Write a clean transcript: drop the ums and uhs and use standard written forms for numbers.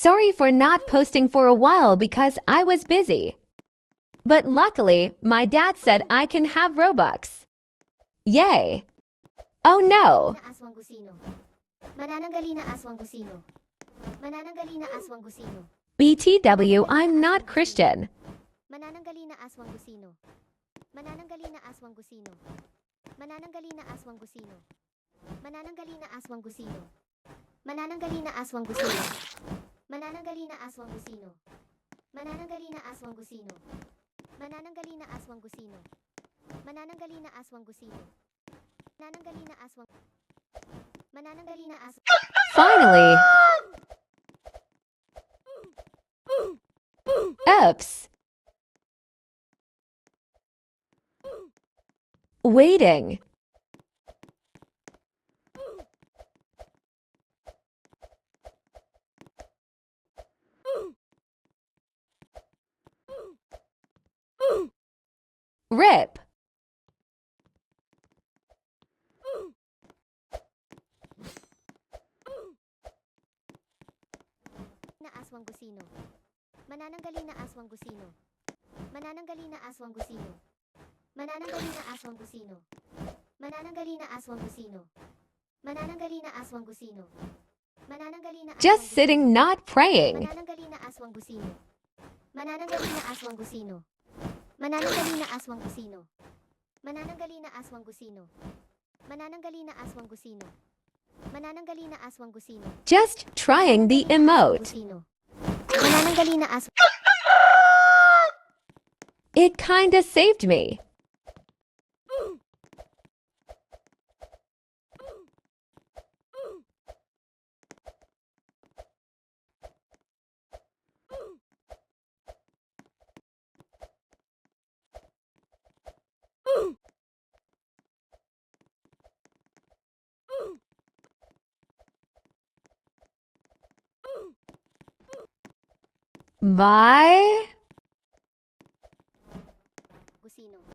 Sorry for not posting for a while because I was busy. But luckily, my dad said I can have Robux. Yay! Oh no! Aswang gusino. Manananggali na aswang gusino. Manananggali na aswang gusino. BTW, I'm not Christian. Manananggali na aswang gusino. Manananggali na aswang gusino. Manananggali na aswang gusino. Manananggali na aswang gusino. Manananggali na aswang gusino. Manananggali na aswang gusino. Manananggali na aswang gusino. Manananggali na aswang gusino. Manananggali na aswang gusino. Manananggali na aswang. Manananggali na aswang. Finally! Oops! Waiting. RIP. Na aswang gusino. Manananggali na aswang gusino. Manananggali na aswang gusino. Manananggali na aswang gusino. Manananggali na aswang gusino. Manananggali na aswang gusino. Manananggali na Just sitting, not praying. Manananggali na aswang gusino. Manananggali na aswang gusino. Manananggali na aswang gusino. Manananggali na aswang gusino. Manananggali na aswang gusino. Manananggali na aswang gusino. Just trying the emote. Manananggali na aswang. It kinda saved me. Bye.